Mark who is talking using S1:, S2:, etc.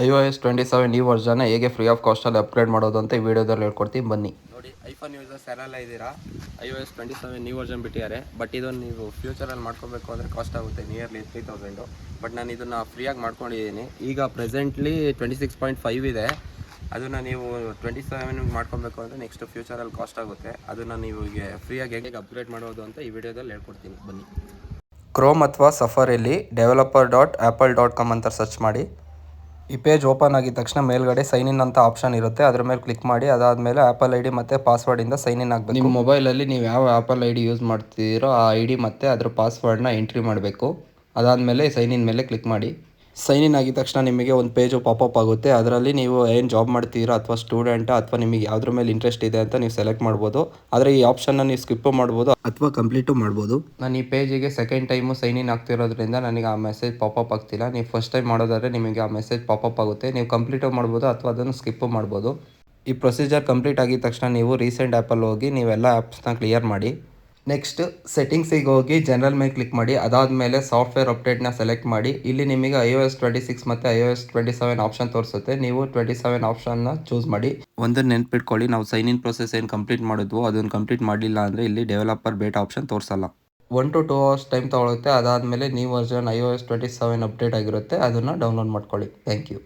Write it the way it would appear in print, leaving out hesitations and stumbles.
S1: iOS 27 ಈ ವರ್ಷನ್ನ ಹೇಗೆ free of ಕಾಸ್ಟಲ್ಲಿ upgrade ಮಾಡೋದು ಅಂತ ಈ ವಿಡಿಯೋದಲ್ಲಿ ಹೇಳ್ಕೊಡ್ತೀನಿ ಬನ್ನಿ.
S2: ನೋಡಿ, ಐಫೋನ್ ಯೂಸರ್ಸ್ ಯಾರೆಲ್ಲ ಇದ್ದೀರಾ, iOS 27 ನ್ಯೂ ವರ್ಷನ್ ಬಿಟ್ಟಿದ್ದಾರೆ. ಬಟ್ ಇದನ್ನು ನೀವು ಫ್ಯೂಚರಲ್ಲಿ ಮಾಡ್ಕೋಬೇಕು ಅಂದರೆ ಕಾಸ್ಟ್ ಆಗುತ್ತೆ ನಿಯರ್ಲಿ 3000. ಬಟ್ ನಾನು ಇದನ್ನು ಫ್ರೀಯಾಗಿ ಮಾಡ್ಕೊಂಡಿದ್ದೀನಿ. ಈಗ ಪ್ರೆಸೆಂಟ್ಲಿ 26.5 ಇದೆ. ಅದನ್ನು ನೀವು 27 ಮಾಡ್ಕೊಬೇಕು ಅಂದರೆ ನೆಕ್ಸ್ಟ್ ಫ್ಯೂಚರಲ್ಲಿ ಕಾಸ್ಟ್ ಆಗುತ್ತೆ. ಅದನ್ನು ನೀವು ಈಗ ಫ್ರೀಯಾಗಿ ಹೇಗೆ ಅಪ್ಗ್ರೇಡ್ ಮಾಡೋದು ಅಂತ ಈ ವಿಡಿಯೋದಲ್ಲಿ ಹೇಳ್ಕೊಡ್ತೀನಿ ಬನ್ನಿ.
S1: ಕ್ರೋಮ್ ಅಥವಾ ಸಫಾರಿಲಿ developer.apple.com ಅಂತ ಸರ್ಚ್ ಮಾಡಿ. ಈ ಪೇಜ್ ಓಪನ್ ಆಗಿದ ತಕ್ಷಣ ಮೇಲ್ಗಡೆ ಸೈನ್ ಇನ್ ಅಂತ ಆಪ್ಷನ್ ಇರುತ್ತೆ, ಅದ್ರ ಮೇಲೆ ಕ್ಲಿಕ್ ಮಾಡಿ. ಅದಾದಮೇಲೆ ಆ್ಯಪಲ್ ID ಮತ್ತು ಪಾಸ್ವರ್ಡಿಂದ ಸೈನ್ ಇನ್ ಆಗಬೇಕು. ನಿಮ್ಮ ಮೊಬೈಲಲ್ಲಿ ನೀವು ಯಾವ ಆ್ಯಪಲ್ ID ಯೂಸ್ ಮಾಡ್ತಿದ್ದೀರೋ ಆ ID ಮತ್ತು ಅದರ ಪಾಸ್ವರ್ಡ್ನ ಎಂಟ್ರಿ ಮಾಡಬೇಕು. ಅದಾದಮೇಲೆ ಸೈನ್ ಇನ್ ಮೇಲೆ ಕ್ಲಿಕ್ ಮಾಡಿ. ಸೈನ್ ಇನ್ ಆಗಿದ ತಕ್ಷಣ ನಿಮಗೆ ಒಂದು ಪೇಜು ಪಾಪಪ್ ಆಗುತ್ತೆ. ಅದರಲ್ಲಿ ನೀವು ಏನು ಜಾಬ್ ಮಾಡ್ತೀರಾ ಅಥವಾ ಸ್ಟೂಡೆಂಟಾ ಅಥವಾ ನಿಮಗೆ ಯಾವುದ್ರ ಮೇಲೆ ಇಂಟ್ರೆಸ್ಟ್ ಇದೆ ಅಂತ ನೀವು ಸೆಲೆಕ್ಟ್ ಮಾಡ್ಬೋದು. ಆದರೆ ಈ ಆಪ್ಷನ್ನ ನೀವು ಸ್ಕಿಪ್ಪು ಮಾಡ್ಬೋದು ಅಥವಾ ಕಂಪ್ಲೀಟು ಮಾಡ್ಬೋದು. ನಾನು ಈ ಪೇಜಿಗೆ ಸೆಕೆಂಡ್ ಟೈಮು ಸೈನ್ ಇನ್ ಆಗ್ತಿರೋದ್ರಿಂದ ನನಗೆ ಆ ಮೆಸೇಜ್ ಪಾಪಪ್ ಆಗ್ತಿಲ್ಲ. ನೀವು ಫಸ್ಟ್ ಟೈಮ್ ಮಾಡೋದಾದರೆ ನಿಮಗೆ ಆ ಮೆಸೇಜ್ ಪಾಪಪ್ ಆಗುತ್ತೆ. ನೀವು ಕಂಪ್ಲೀಟು ಮಾಡ್ಬೋದು ಅಥವಾ ಅದನ್ನು ಸ್ಕಿಪ್ಪು ಮಾಡ್ಬೋದು. ಈ ಪ್ರೊಸೀಜರ್ ಕಂಪ್ಲೀಟ್ ಆಗಿದ ತಕ್ಷಣ ನೀವು ರೀಸೆಂಟ್ ಆ್ಯಪಲ್ಲಿ ಹೋಗಿ ನೀವೆಲ್ಲ ಆ್ಯಪ್ಸ್ನ ಕ್ಲಿಯರ್ ಮಾಡಿ. ನೆಕ್ಸ್ಟ್ ಸೆಟ್ಟಿಂಗ್ಸಿಗೆ ಹೋಗಿ ಜನರಲ್ ಮೇಲೆ ಕ್ಲಿಕ್ ಮಾಡಿ. ಅದಾದಮೇಲೆ ಸಾಫ್ಟ್ವೇರ್ ಅಪ್ಡೇಟ್ನ ಸೆಲೆಕ್ಟ್ ಮಾಡಿ. ಇಲ್ಲಿ ನಿಮಗೆ iOS 26 ಮತ್ತು iOS 27 ಆಪ್ಷನ್ ತೋರಿಸುತ್ತೆ. ನೀವು 27 ಆಪ್ಷನ್ನ ಚೂಸ್ ಮಾಡಿ. ಒಂದು ನೆನ್ಪಿಟ್ಕೊಳ್ಳಿ, ನಾವು ಸೈನ್ ಇನ್ ಪ್ರೊಸೆಸ್ ಏನು ಕಂಪ್ಲೀಟ್ ಮಾಡಿದ್ವೋ ಅದನ್ನು ಕಂಪ್ಲೀಟ್ ಮಾಡಲಿಲ್ಲ ಅಂದರೆ ಇಲ್ಲಿ ಡೆವಲಪರ್ ಬೇಟಾ ಆಪ್ಷನ್ ತೋರಿಸಲ್ಲ. 1 to 2 hours ಟೈಮ್ ತೊಗೊಳುತ್ತೆ. ಅದಾದಮೇಲೆ ನ್ಯೂ ವರ್ಷನ್ iOS 27 ಅಪ್ಡೇಟ್ ಆಗಿರುತ್ತೆ, ಅದನ್ನು ಡೌನ್ಲೋಡ್ ಮಾಡ್ಕೊಳ್ಳಿ. Thank you.